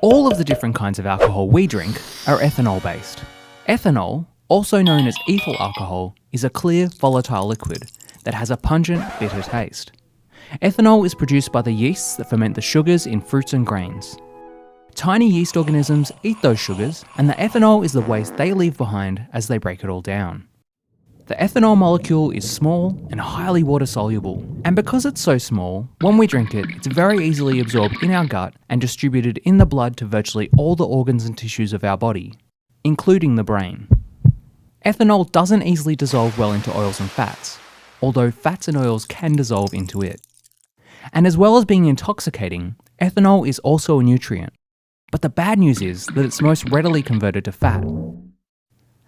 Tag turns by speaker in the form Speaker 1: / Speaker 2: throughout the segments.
Speaker 1: All of the different kinds of alcohol we drink are ethanol-based. Ethanol, also known as ethyl alcohol, is a clear, volatile liquid that has a pungent, bitter taste. Ethanol is produced by the yeasts that ferment the sugars in fruits and grains. Tiny yeast organisms eat those sugars, and the ethanol is the waste they leave behind as they break it all down. The ethanol molecule is small and highly water-soluble, and because it's so small, when we drink it, it's very easily absorbed in our gut and distributed in the blood to virtually all the organs and tissues of our body, including the brain. Ethanol doesn't easily dissolve well into oils and fats, although fats and oils can dissolve into it. And as well as being intoxicating, ethanol is also a nutrient. But the bad news is that it's most readily converted to fat.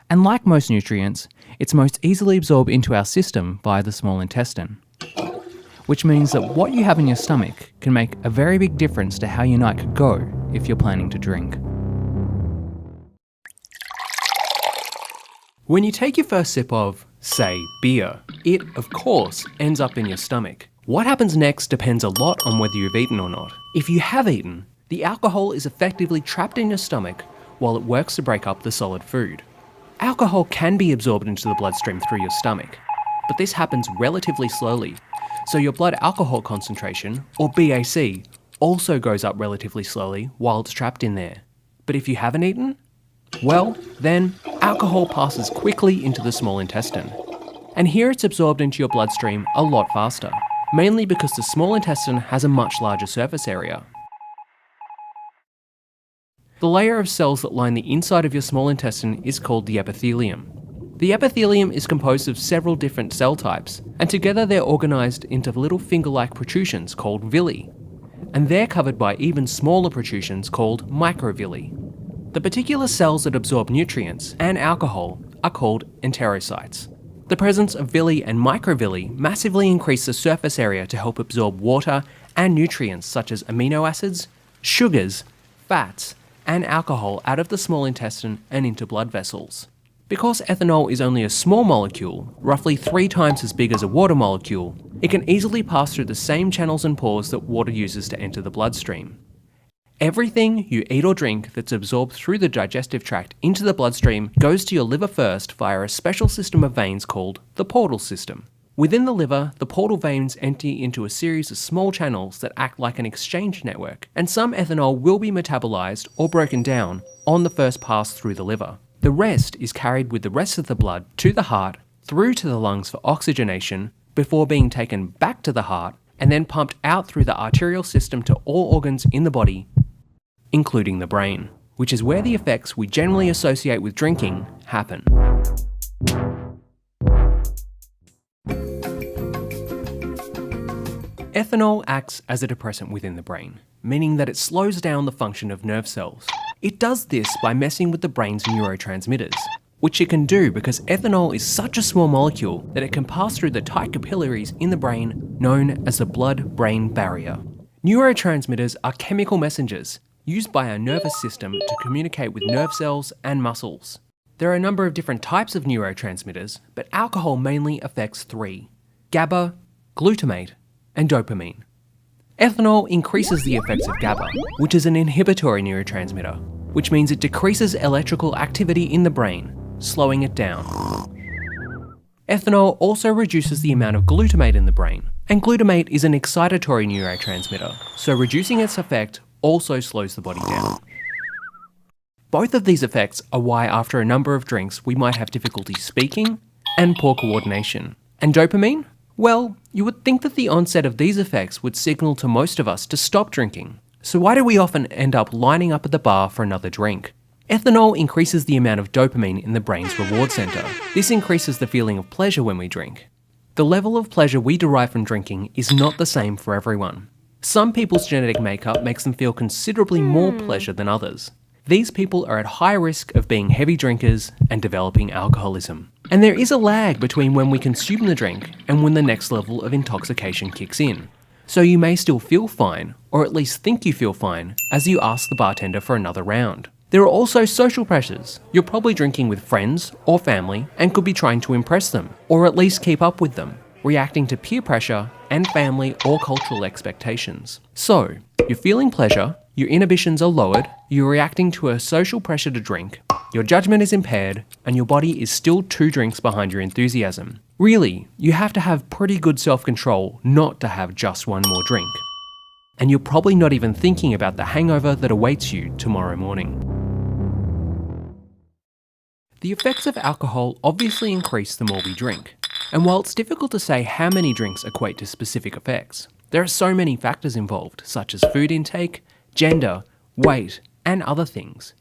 Speaker 1: And like most nutrients, it's most easily absorbed into our system via the small intestine. Which means that what you have in your stomach can make a very big difference to how your night could go if you're planning to drink.
Speaker 2: When you take your first sip of, say, beer, it, of course, ends up in your stomach. What happens next depends a lot on whether you've eaten or not. If you have eaten, the alcohol is effectively trapped in your stomach while it works to break up the solid food. Alcohol can be absorbed into the bloodstream through your stomach, but this happens relatively slowly, so your blood alcohol concentration, or BAC, also goes up relatively slowly while it's trapped in there. But if you haven't eaten, well, then alcohol passes quickly into the small intestine. And here it's absorbed into your bloodstream a lot faster, mainly because the small intestine has a much larger surface area. The layer of cells that line the inside of your small intestine is called the epithelium. The epithelium is composed of several different cell types, and together they're organised into little finger-like protrusions called villi, and they're covered by even smaller protrusions called microvilli. The particular cells that absorb nutrients and alcohol are called enterocytes. The presence of villi and microvilli massively increase the surface area to help absorb water and nutrients such as amino acids, sugars, fats, and alcohol out of the small intestine and into blood vessels. Because ethanol is only a small molecule, roughly 3 times as big as a water molecule, it can easily pass through the same channels and pores that water uses to enter the bloodstream. Everything you eat or drink that's absorbed through the digestive tract into the bloodstream goes to your liver first via a special system of veins called the portal system. Within the liver, the portal veins empty into a series of small channels that act like an exchange network, and some ethanol will be metabolized or broken down on the first pass through the liver. The rest is carried with the rest of the blood to the heart, through to the lungs for oxygenation, before being taken back to the heart, and then pumped out through the arterial system to all organs in the body, including the brain, which is where the effects we generally associate with drinking happen. Ethanol acts as a depressant within the brain, meaning that it slows down the function of nerve cells. It does this by messing with the brain's neurotransmitters, which it can do because ethanol is such a small molecule that it can pass through the tight capillaries in the brain known as the blood-brain barrier. Neurotransmitters are chemical messengers used by our nervous system to communicate with nerve cells and muscles. There are a number of different types of neurotransmitters, but alcohol mainly affects 3: GABA, glutamate, and dopamine. Ethanol increases the effects of GABA, which is an inhibitory neurotransmitter, which means it decreases electrical activity in the brain, slowing it down. Ethanol also reduces the amount of glutamate in the brain, and glutamate is an excitatory neurotransmitter, so reducing its effect also slows the body down. Both of these effects are why after a number of drinks we might have difficulty speaking and poor coordination. And dopamine? Well, you would think that the onset of these effects would signal to most of us to stop drinking. So why do we often end up lining up at the bar for another drink? Ethanol increases the amount of dopamine in the brain's reward center. This increases the feeling of pleasure when we drink. The level of pleasure we derive from drinking is not the same for everyone. Some people's genetic makeup makes them feel considerably more pleasure than others. These people are at high risk of being heavy drinkers and developing alcoholism. And there is a lag between when we consume the drink and when the next level of intoxication kicks in. So you may still feel fine, or at least think you feel fine, as you ask the bartender for another round. There are also social pressures. You're probably drinking with friends or family and could be trying to impress them, or at least keep up with them, reacting to peer pressure and family or cultural expectations. So, you're feeling pleasure, your inhibitions are lowered, you're reacting to a social pressure to drink, your judgment is impaired, and your body is still 2 drinks behind your enthusiasm. Really, you have to have pretty good self-control not to have just one more drink. And you're probably not even thinking about the hangover that awaits you tomorrow morning. The effects of alcohol obviously increase the more we drink. And while it's difficult to say how many drinks equate to specific effects, there are so many factors involved, such as food intake, gender, weight, and other things.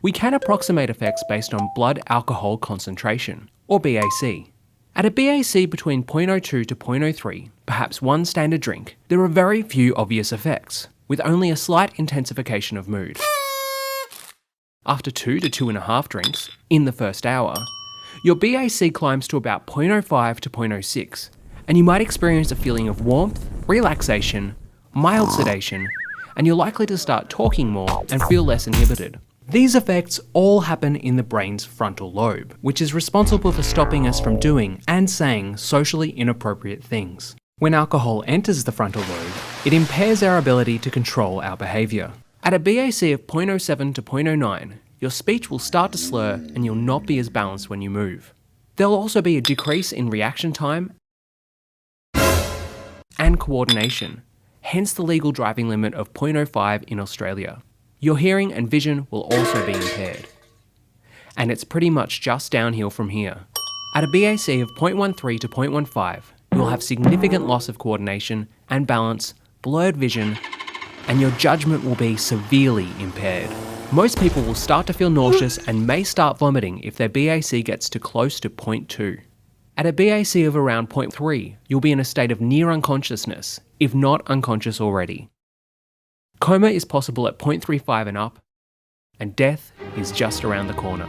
Speaker 2: We can approximate effects based on blood alcohol concentration, or BAC. At a BAC between 0.02 to 0.03, perhaps one standard drink, there are very few obvious effects, with only a slight intensification of mood. After 2 to 2.5 drinks, in the first hour, your BAC climbs to about 0.05 to 0.06, and you might experience a feeling of warmth, relaxation, mild sedation, and you're likely to start talking more and feel less inhibited. These effects all happen in the brain's frontal lobe, which is responsible for stopping us from doing and saying socially inappropriate things. When alcohol enters the frontal lobe, it impairs our ability to control our behaviour. At a BAC of 0.07 to 0.09, your speech will start to slur and you'll not be as balanced when you move. There'll also be a decrease in reaction time and coordination, hence the legal driving limit of 0.05 in Australia. Your hearing and vision will also be impaired. And it's pretty much just downhill from here. At a BAC of 0.13 to 0.15, you'll have significant loss of coordination and balance, blurred vision, and your judgment will be severely impaired. Most people will start to feel nauseous and may start vomiting if their BAC gets to close to 0.2. At a BAC of around 0.3, you'll be in a state of near unconsciousness, if not unconscious already. Coma is possible at 0.35 and up, and death is just around the corner.